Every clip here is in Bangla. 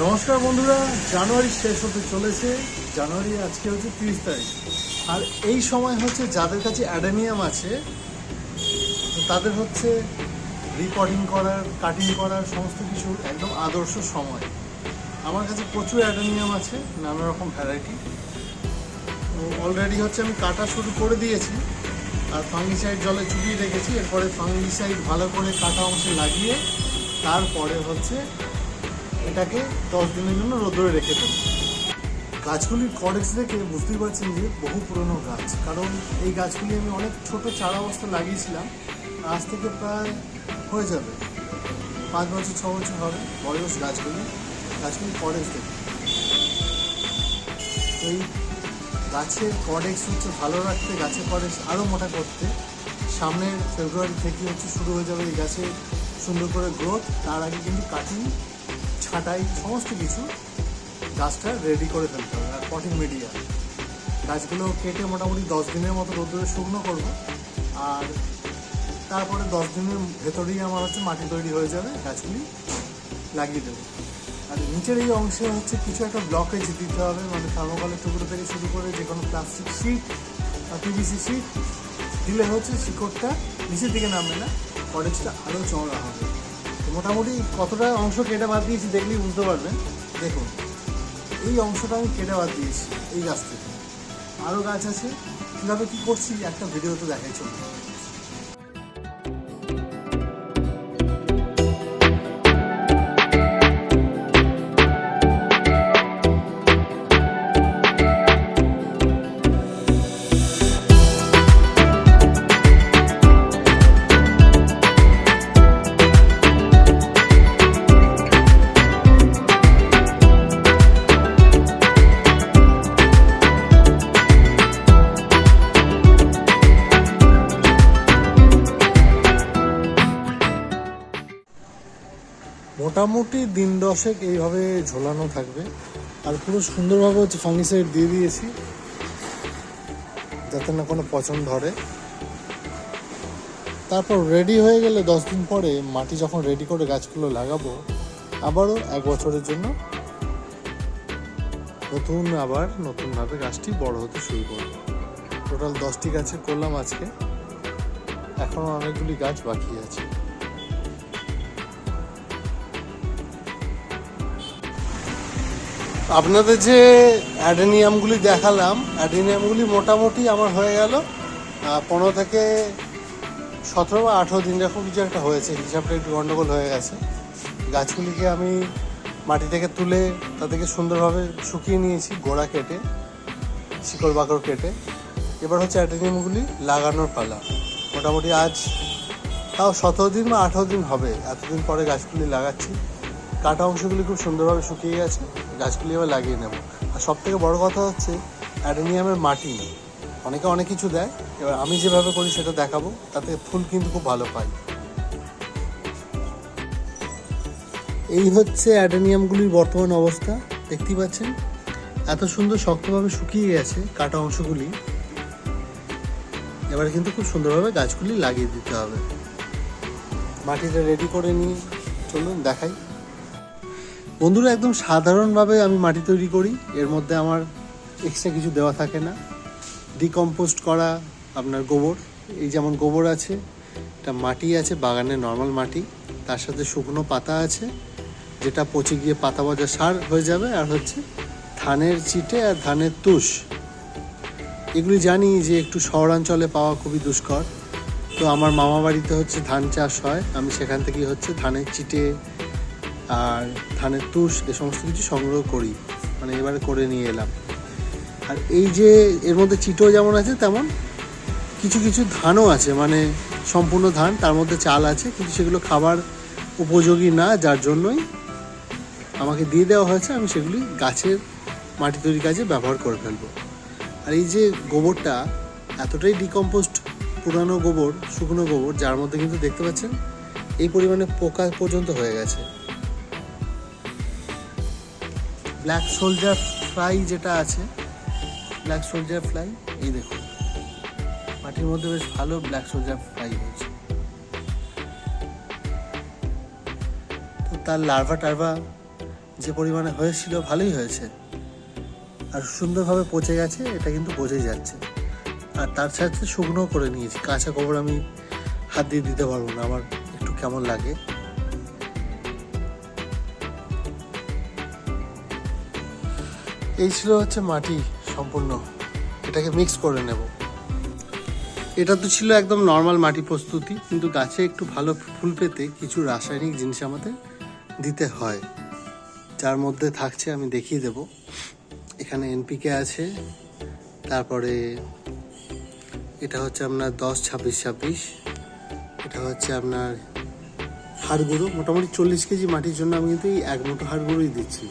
নমস্কার বন্ধুরা, জানুয়ারি শেষ হতে চলেছে। জানুয়ারি আজকে হচ্ছে 30 তারিখ। আর এই সময় হচ্ছে যাদের কাছে অ্যাডেনিয়াম আছে তাদের হচ্ছে রিপোর্টিং করার, কাটিং করার সমস্ত কিছু একদম আদর্শ সময়। আমার কাছে প্রচুর অ্যাডেনিয়াম আছে, নানা রকম ভ্যারাইটি। অলরেডি হচ্ছে আমি কাটা শুরু করে দিয়েছি আর ফাঙ্গিসাইড জলে চুবিয়ে রেখেছি। এরপরে ফাঙ্গিসাইড ভালো করে কাটা অংশে লাগিয়ে তারপরে হচ্ছে এটাকে 10 দিনের জন্য রোদে রেখে দেব। গাছগুলির কডেক্স দেখে বুঝতেই পারছেন যে বহু পুরনো গাছ, কারণ এই গাছগুলি আমি অনেক ছোট চারা অবস্থা লাগিয়েছিলাম। আজ থেকে প্রায় হয়ে যাবে 5 বছর 6 বছর হবে বয়স গাছগুলি কডেক্স দেখে। এই গাছের কডেক্স হচ্ছে ভালো রাখতে, গাছের কডেক্স আরও মোটা করতে সামনের ফেব্রুয়ারি থেকে হচ্ছে শুরু হয়ে যাবে এই গাছের সুন্দর করে গ্রোথ। তার আগে কিন্তু কাটিং, ছাঁটাই সমস্ত কিছু গাছটা রেডি করে ফেলতে হবে। আর পটিং মিডিয়া গাছগুলো কেটে মোটামুটি 10 দিনের মতো রোদ্দুরে শুকনো করবো। আর তারপরে 10 দিনের ভেতরেই আমার হচ্ছে মাটি তৈরি হয়ে যাবে, গাছগুলি লাগিয়ে দেবো। আর নিচের এই অংশে হচ্ছে কিছু একটা ব্লকেজ দিতে হবে, মানে থার্মোকলের টুকরো থেকে শুরু করে যে কোনো প্লাস্টিক শিট বা পিভিসি শিট দিলে হচ্ছে শিকড়টা নিচের দিকে নামবে না, কডেক্সটা আরও চওড়া হবে। মোটামুটি কতটা অংশ কেটে বাদ দিয়েছি দেখলেই বুঝতে পারবেন। দেখুন, এই অংশটা আমি কেটে বাদ দিয়েছি এই গাছ থেকে। আরও গাছ আছে, কীভাবে কী করছি একটা ভিডিওতে দেখাই চলুন। মোটামুটি দিন 10 এইভাবে ঝোলানো থাকবে। আর পুরো সুন্দরভাবে হচ্ছে ফাঙ্গিসাইড দিয়ে দিয়েছি যাতে না কোনো পচন ধরে। তারপর রেডি হয়ে গেলে 10 দিন পরে মাটি যখন রেডি করে গাছগুলো লাগাবো, আবারও 1 বছরের জন্য নতুনভাবে গাছটি বড় হতে শুরু করবে। টোটাল 10টি গাছে করলাম আজকে, এখনও অনেকগুলি গাছ বাকি আছে। আপনাদের যে অ্যাডেনিয়ামগুলি দেখালাম, অ্যাডেনিয়ামগুলি মোটামুটি আমার হয়ে গেল 15 থেকে 17 বা 18 দিন, এরকম কিছু একটা হয়েছে, হিসাবটা একটু গন্ডগোল হয়ে গেছে। গাছগুলিকে আমি মাটি থেকে তুলে তাদেরকে সুন্দরভাবে শুকিয়ে নিয়েছি, গোড়া কেটে, শিকড় বাকড় কেটে। এবার হচ্ছে অ্যাডেনিয়ামগুলি লাগানোর পালা। মোটামুটি আজ তাও 17 দিন বা 18 দিন হবে, এতদিন পরে গাছগুলি লাগাচ্ছি। কাটা অংশগুলি খুব সুন্দরভাবে শুকিয়ে গেছে, গাছগুলি এবার লাগিয়ে নেব। আর সবথেকে বড় কথা হচ্ছে অ্যাডেনিয়ামের মাটি অনেকে অনেক কিছু দেয়, এবার আমি যেভাবে করি সেটা দেখাবো, তাতে ফুল কিন্তু খুব ভালো পাই। এই হচ্ছে অ্যাডেনিয়ামগুলির বর্তমান অবস্থা, দেখতেই পাচ্ছেন এত সুন্দর শক্তভাবে শুকিয়ে গেছে কাটা অংশগুলি। এবার কিন্তু খুব সুন্দরভাবে গাছগুলি লাগিয়ে দিতে হবে। মাটিটা রেডি করে নিয়ে চলুন দেখাই। বন্ধুরা, একদম সাধারণভাবে আমি মাটি তৈরি করি, এর মধ্যে আমার এক্সট্রা কিছু দেওয়া থাকে না। ডিকম্পোস্ট করা আপনার গোবর, এই যেমন গোবর আছে, এটা মাটি আছে বাগানের নর্মাল মাটি, তার সাথে শুকনো পাতা আছে যেটা পচে গিয়ে পাতা ভজা সার হয়ে যাবে, আর হচ্ছে ধানের চিটে আর ধানের তুষ। এগুলি জানি যে একটু শহরাঞ্চলে পাওয়া খুবই দুষ্কর, তো আমার মামা বাড়িতে হচ্ছে ধান চাষ হয়, আমি সেখান থেকেই হচ্ছে ধানের চিটে আর ধানের তুষ এ সমস্ত কিছু সংগ্রহ করি, মানে এবারে করে নিয়ে এলাম। আর এই যে এর মধ্যে চিটো যেমন আছে তেমন কিছু কিছু ধানও আছে, মানে সম্পূর্ণ ধান, তার মধ্যে চাল আছে, কিন্তু সেগুলো খাবার উপযোগী না, যার জন্যই আমাকে দিয়ে দেওয়া হয়েছে। আমি সেগুলি গাছের মাটি তৈরি কাজে ব্যবহার করে ফেলবো। আর এই যে গোবরটা এতটাই ডিকম্পোস্ট, পুরানো গোবর, শুকনো গোবর, যার মধ্যে কিন্তু দেখতে পাচ্ছেন এই পরিমাণে পোকা পর্যন্ত হয়ে গেছে। ব্ল্যাক সোলজার ফ্লাই যেটা আছে, ব্ল্যাক সোলজার ফ্লাই, এই দেখুন মাটির মধ্যে বেশ ভালো ব্ল্যাক সোলজার ফ্লাই হয়েছে। তো তার লার্ভা টার্ভা যে পরিমাণে হয়েছিল ভালোই হয়েছে, আর সুন্দরভাবে পচে গেছে এটা কিন্তু বোঝাই যাচ্ছে। আর তার সাথে শুকনো করে নিয়েছি, কাঁচা গোবর আমি হাত দিয়ে দিতে পারবো না, আমার একটু কেমন লাগে। এই ছিল হচ্ছে মাটি সম্পূর্ণ, এটাকে মিক্স করে নেব। এটা তো ছিল একদম নর্মাল মাটি প্রস্তুতি, কিন্তু গাছে একটু ভালো ফুল পেতে কিছু রাসায়নিক জিনিস আমাদের দিতে হয়, যার মধ্যে থাকছে আমি দেখিয়ে দেব। এখানে এনপিকে আছে, তারপরে এটা হচ্ছে আপনার 10-26-26, এটা হচ্ছে আপনার হাড় গুঁড়ো। মোটামুটি 40 কেজি মাটির জন্য আমি কিন্তু এই 1 মুঠো হাড় গুঁড়োই দিচ্ছি।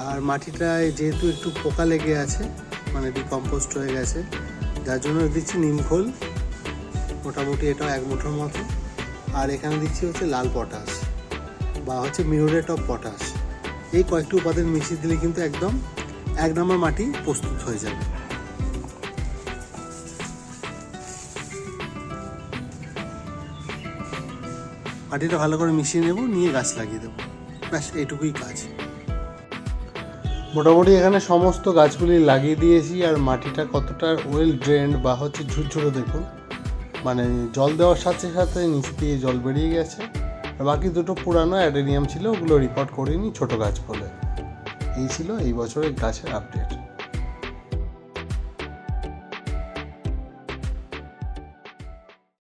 আর মাটিটায় যেহেতু একটু পোকা লেগে আছে, মানে ডিকম্পোস্ট হয়ে গেছে, যার জন্য দিচ্ছি নিমখোল, মোটামুটি এটাও 1 মুঠোর মতো। আর এখানে দিচ্ছি হচ্ছে লাল পটাশ বা হচ্ছে মিউরেট অফ পটাশ। এই কয়েকটি উপাদান মিশিয়ে দিলে কিন্তু একদম 1 নম্বর মাটি প্রস্তুত হয়ে যাবে। মাটিটা ভালো করে মিশিয়ে নেব, নিয়ে গাছ লাগিয়ে দেবো, ব্যাস এইটুকুই কাজ। মোটামুটি এখানে সমস্ত গাছগুলি লাগিয়ে দিয়েছি। আর মাটিটা কতটা ওয়েল ড্রেন্ড বা হচ্ছে ঝুরঝুরো দেখুন, মানে জল দেওয়ার সাথে সাথে নিচ দিয়ে জল বেরিয়ে গেছে। আর বাকি দুটো পুরানো অ্যাডেনিয়াম ছিল, ওগুলো রিপোর্ট করিনি ছোটো গাছ বলে। এই ছিল এই বছরের গাছের আপডেট।